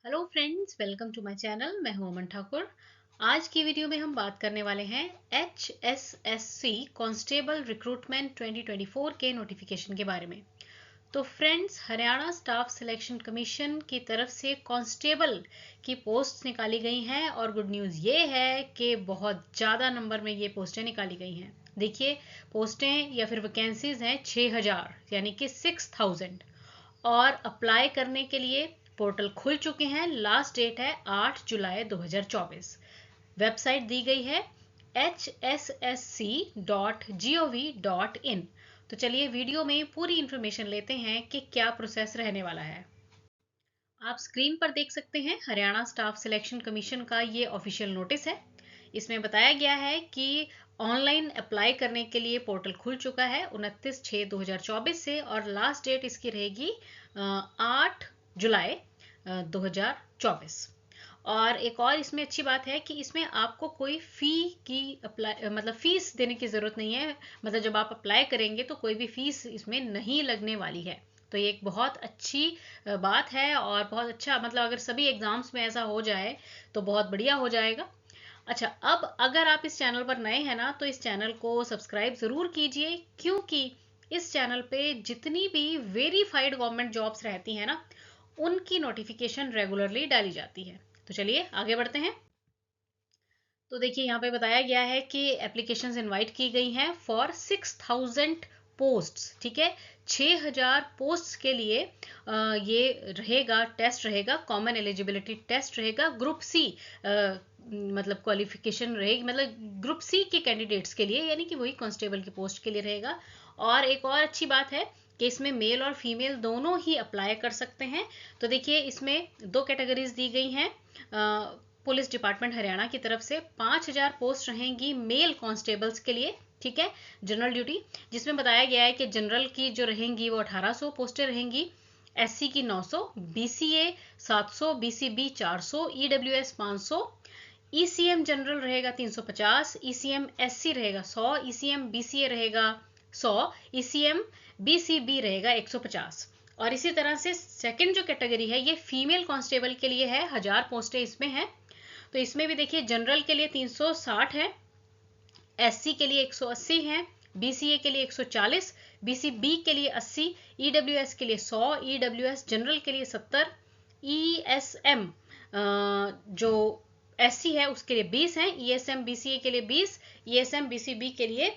Hello friends, welcome to my channel. मैं हूं अमन ठाकुर। आज की वीडियो में हम बात करने वाले हैं HSSC कांस्टेबल रिक्रूटमेंट 2024 के नोटिफिकेशन के बारे में। तो friends, Haryana staff selection commission की तरफ से कांस्टेबल की पोस्ट निकाली गई हैं और गुड न्यूज़ ये है कि बहुत ज़्यादा नंबर में ये पोस्टें निकाली गई हैं। देखिए, पोस्टें या फिर वैकेंसीज हैं 6000 यानी कि 6000। और अप्लाई करने के लिए पोर्टल खुल चुके हैं। लास्ट डेट है 8 जुलाई 2024। वेबसाइट दी गई है hssc.gov.in। तो चलिए वीडियो में पूरी इंफॉर्मेशन लेते हैं कि क्या प्रोसेस रहने वाला है। आप स्क्रीन पर देख सकते हैं हरियाणा स्टाफ सिलेक्शन कमीशन का ये ऑफिशियल नोटिस है। इसमें बताया गया है कि ऑनलाइन अप्लाई करने के लिए पोर्टल खुल चुका है 29/6/2024 से और लास्ट डेट इसकी रहेगी 8 जुलाई 2024। और एक और इसमें अच्छी बात है कि इसमें आपको कोई फी की अप्लाई मतलब फीस देने की ज़रूरत नहीं है। मतलब जब आप अप्लाई करेंगे तो कोई भी फीस इसमें नहीं लगने वाली है। तो ये एक बहुत अच्छी बात है और बहुत अच्छा, मतलब अगर सभी एग्जाम्स में ऐसा हो जाए तो बहुत बढ़िया हो जाएगा। अच्छा, अब अगर आप इस चैनल पर नए हैं ना, तो इस चैनल को सब्सक्राइब ज़रूर कीजिए, क्योंकि इस चैनल पे जितनी भी वेरीफाइड गवर्नमेंट जॉब्स रहती हैं ना, उनकी नोटिफिकेशन रेगुलरली डाली जाती है। तो चलिए आगे बढ़ते हैं। तो देखिए, यहाँ पे बताया गया है कि एप्लीकेशंस इनवाइट की गई हैं फॉर 6000 पोस्ट्स। ठीक है, 6000 पोस्ट्स के लिए ये रहेगा, टेस्ट रहेगा, कॉमन एलिजिबिलिटी टेस्ट रहेगा, ग्रुप सी मतलब क्वालिफिकेशन रहेगी, मतलब ग्रुप सी के कैंडिडेट्स के लिए, यानी कि वही कांस्टेबल की पोस्ट के लिए रहेगा। और एक और अच्छी बात है कि इसमें मेल और फीमेल दोनों ही अप्लाई कर सकते हैं। तो देखिए, इसमें दो कैटेगरीज दी गई हैं। पुलिस डिपार्टमेंट हरियाणा की तरफ से 5000 पोस्ट रहेंगी मेल कांस्टेबल्स के लिए। ठीक है, जनरल ड्यूटी, जिसमें बताया गया है कि जनरल की जो रहेंगी वो 1800 पोस्टें रहेंगी, एससी की 900, BCA 700, BCB 400, EWS 500, ECM general रहेगा 350, ईसीएम एससी रहेगा 100, ईसीएम बीसीए रहेगा 100, ईसीएम बीसीबी रहेगा 150। और इसी तरह से सेकंड जो कैटेगरी है ये फीमेल कांस्टेबल के लिए है, 1000 पोस्टें इसमें हैं। तो इसमें भी देखिए, जनरल के लिए 360 है, एससी के लिए 180 है, बीसीए के लिए 140, बीसीबी के लिए 80, ईडब्ल्यूएस के लिए 100, ईडब्ल्यूएस जनरल के लिए 70, ईएसएम जो एससी है उसके लिए 20 हैं, ईएसएम बीसीए के लिए 20, ईएसएम बीसीबी के लिए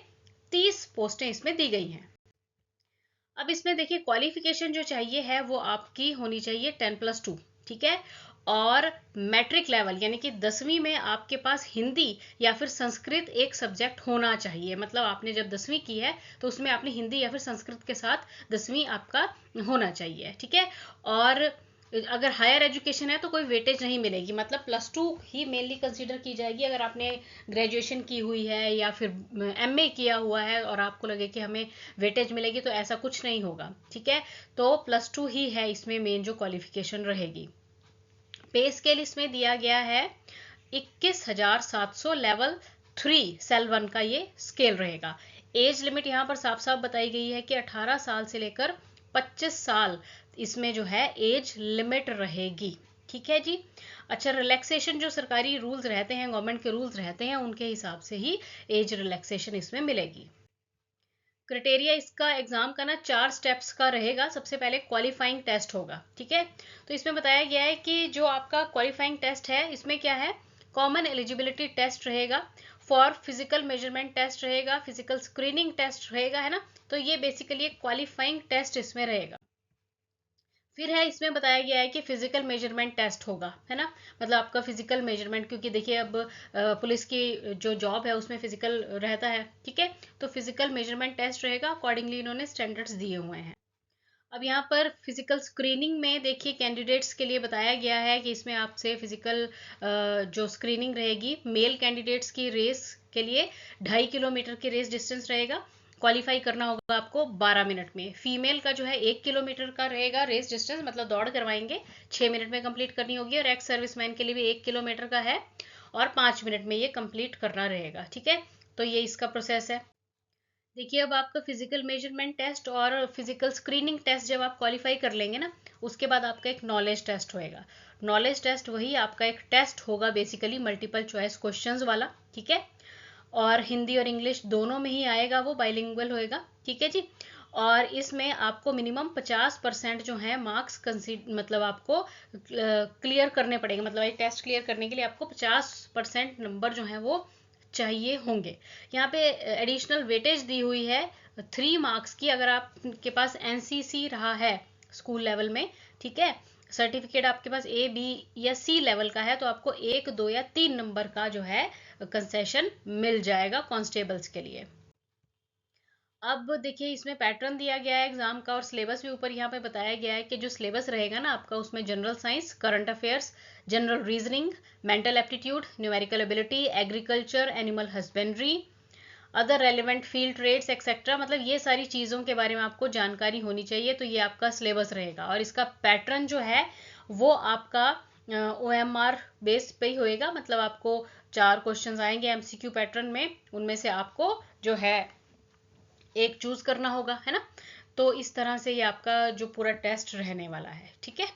30 पोस्टें इसमें दी गई हैं। अब इसमें देखिए, क्वालिफिकेशन जो चाहिए है वो आपकी होनी चाहिए 10+2। ठीक है, और मैट्रिक लेवल यानी कि 10वीं में आपके पास हिंदी या फिर संस्कृत एक सब्जेक्ट होना चाहिए। मतलब आपने जब 10वीं की है तो उसमें आपने हिंदी या फिर संस्कृत के साथ 10वीं आपका होना चाहिए। ठीक है, और अगर हायर एजुकेशन है तो कोई वेटेज नहीं मिलेगी, मतलब +2 ही मेनली कंसीडर की जाएगी। अगर आपने ग्रेजुएशन की हुई है या फिर एमए किया हुआ है और आपको लगे कि हमें वेटेज मिलेगी, तो ऐसा कुछ नहीं होगा। ठीक है, तो +2 ही है इसमें मेन जो क्वालिफिकेशन रहेगी। पे स्केल इसमें दिया गया है 21,700, लेवल 3 सेल 1 का ये स्केल रहेगा। एज लिमिट यहाँ पर साफ साफ बताई गई है कि 18 साल से लेकर 25 साल इसमें जो है एज लिमिट रहेगी। ठीक है जी। अच्छा, रिलैक्सेशन जो सरकारी रूल्स रहते हैं, गवर्नमेंट के रूल्स रहते हैं, उनके हिसाब से ही एज रिलैक्सेशन इसमें मिलेगी। क्राइटेरिया इसका एग्जाम का ना 4 स्टेप्स का रहेगा। सबसे पहले क्वालिफाइंग टेस्ट होगा। ठीक है, तो इसमें बताया गया है कि जो आपका क्वालिफाइंग टेस्ट है इसमें क्या है, कॉमन एलिजिबिलिटी टेस्ट रहेगा, फॉर फिजिकल मेजरमेंट टेस्ट रहेगा, फिजिकल स्क्रीनिंग टेस्ट रहेगा, है ना। तो ये बेसिकली एक क्वालिफाइंग टेस्ट इसमें रहेगा। फिर है, इसमें बताया गया है कि फिजिकल मेजरमेंट टेस्ट होगा, है ना। मतलब आपका फिजिकल मेजरमेंट, क्योंकि देखिए अब पुलिस की जो जॉब है उसमें फिजिकल रहता है। ठीक है, तो फिजिकल मेजरमेंट टेस्ट रहेगा, अकॉर्डिंगली इन्होंने स्टैंडर्ड्स दिए हुए हैं। अब यहाँ पर फिजिकल स्क्रीनिंग में देखिए, कैंडिडेट्स के लिए बताया गया है कि इसमें आपसे फिजिकल जो स्क्रीनिंग रहेगी, मेल कैंडिडेट्स की रेस के लिए 2.5 किलोमीटर की रेस डिस्टेंस रहेगा, क्वालिफाई करना होगा आपको 12 मिनट में। फीमेल का जो है 1 किलोमीटर का रहेगा रेस डिस्टेंस, मतलब दौड़ करवाएंगे, 6 मिनट में कंप्लीट करनी होगी। और एक्स सर्विसमैन के लिए भी 1 किलोमीटर का है और 5 मिनट में ये कंप्लीट करना रहेगा। ठीक है, तो ये इसका प्रोसेस है। देखिए, अब आपका फिजिकल मेजरमेंट टेस्ट और फिजिकल स्क्रीनिंग टेस्ट जब आप क्वालिफाई कर लेंगे ना, उसके बाद आपका एक नॉलेज टेस्ट होएगा। नॉलेज टेस्ट वही आपका एक टेस्ट होगा बेसिकली मल्टीपल चॉइस क्वेश्चंस वाला, ठीक है। और हिंदी और इंग्लिश दोनों में ही आएगा, वो बाइलिंगुअल होएगा, ठीक है जी। और इसमें आपको मिनिमम 50% जो है मार्क्स मतलब आपको क्लियर करने पड़ेंगे, मतलब एक टेस्ट क्लियर करने के लिए आपको 50% नंबर जो है वो चाहिए होंगे। यहाँ पे एडिशनल वेटेज दी हुई है 3 मार्क्स की, अगर आपके पास एनसीसी रहा है स्कूल लेवल में, ठीक है, सर्टिफिकेट आपके पास ए बी या सी लेवल का है, तो आपको 1 2 या 3 नंबर का जो है कंसेशन मिल जाएगा कांस्टेबल्स के लिए। अब देखिए इसमें पैटर्न दिया गया है एग्जाम का और सिलेबस भी ऊपर यहाँ पे बताया गया है कि जो सिलेबस रहेगा ना आपका, उसमें general science, current affairs, general reasoning, mental aptitude, numerical ability, agriculture, animal husbandry, other relevant field trades etcetera, मतलब ये सारी चीज़ों के बारे में आपको जानकारी होनी चाहिए। तो ये आपका सिलेबस रहेगा और इसका पैटर्न जो है वो आपका OMR बेस पे ही होएगा, मतलब आपको 4 क्वेश्चंस आएंगे MCQ पैटर्न में, उनमें से आपको जो है एक चूज करना होगा, है ना। तो इस तरह से ये आपका जो पूरा टेस्ट रहने वाला है, ठीक है।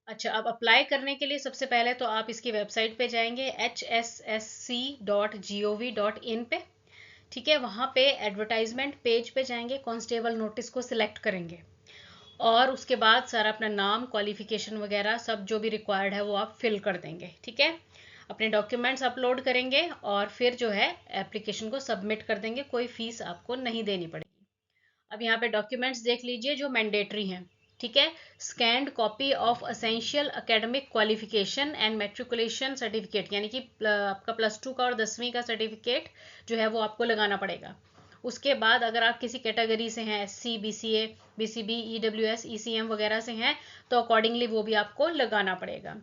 अच्छा, अब अप्लाई करने के लिए सबसे पहले तो आप इसकी वेबसाइट पे जाएंगे hssc.gov.in पे, ठीक है। वहाँ पे एडवर्टाइजमेंट पेज पे जाएंगे, कांस्टेबल नोटिस को सिलेक्ट करेंगे और उसके बाद सारा अपना नाम, क्वालिफिकेशन वगैरह सब जो भी रिक्वायर्ड है वो आप फिल कर देंगे, ठीक है। अपने डॉक्यूमेंट्स अपलोड करेंगे और फिर जो है एप्लीकेशन को सबमिट कर देंगे, कोई फीस आपको नहीं देनी पड़ेगी। अब यहाँ पे डॉक्यूमेंट्स देख लीजिए जो मैंडेटरी हैं, ठीक है। Scanned copy of essential academic qualification and matriculation certificate, यानी कि आपका +2 का और 10वीं का सर्टिफिकेट जो है वो आपको लगाना पड़ेगा। उसके बाद अगर आप किसी कैटेगरी से हैं, SC, BCA, BCB, EWS, ECM वगैरह से हैं, तो अकॉर्डिंगली वो भी आपको लगाना पड़ेगा।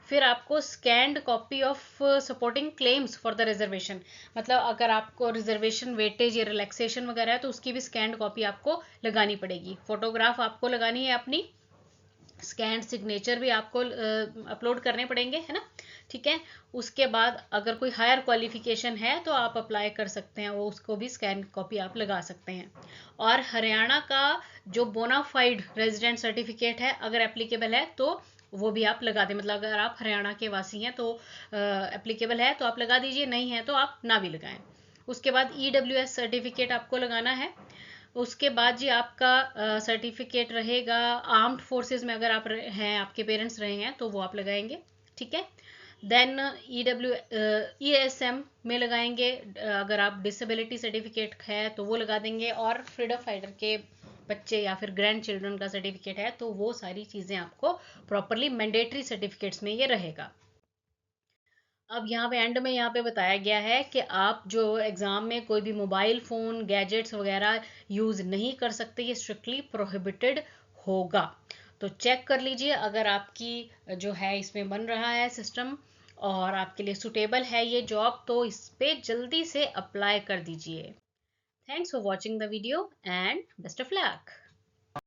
फिर आपको scanned copy of supporting claims for the reservation, मतलब अगर आपको रिजर्वेशन वेटेज या रिलैक्सेशन वगैरह है तो उसकी भी स्कैंड कॉपी आपको लगानी पड़ेगी। फोटोग्राफ आपको लगानी है अपनी, स्कैन सिग्नेचर भी आपको अपलोड करने पड़ेंगे, है ना, ठीक है। उसके बाद अगर कोई हायर क्वालिफिकेशन है तो आप अप्लाई कर सकते हैं, वो उसको भी स्कैन कॉपी आप लगा सकते हैं। और हरियाणा का जो बोनाफाइड रेजिडेंट सर्टिफिकेट है अगर एप्लीकेबल है तो वो भी आप लगा दें, मतलब अगर आप हरियाणा के वासी हैं तो एप्लीकेबल है तो आप लगा दीजिए, नहीं है तो आप ना भी लगाएं। उसके बाद EWS सर्टिफिकेट आपको लगाना है। उसके बाद जी आपका सर्टिफिकेट रहेगा आर्म्ड फोर्सेस में, अगर आप हैं, आपके पेरेंट्स रहे हैं तो वो आप लगाएंगे, ठीक है। देन ESM में लगाएंगे, अगर आप डिसेबिलिटी सर्टिफिकेट है तो वो लगा देंगे, और फ्रीडम फाइटर के बच्चे या फिर ग्रैंड चिल्ड्रन का सर्टिफिकेट है तो वो सारी चीज़ें आपको प्रॉपरली मैंडेटरी सर्टिफिकेट्स में ये रहेगा। अब यहाँ पे एंड में यहाँ पे बताया गया है कि आप जो एग्ज़ाम में कोई भी मोबाइल फ़ोन, गैजेट्स वगैरह यूज़ नहीं कर सकते, ये स्ट्रिक्टली प्रोहिबिटेड होगा। तो चेक कर लीजिए अगर आपकी जो है इसमें बन रहा है सिस्टम और आपके लिए सुटेबल है ये जॉब, तो इस पे जल्दी से अप्लाई कर दीजिए। Thanks for watching the video and best of luck.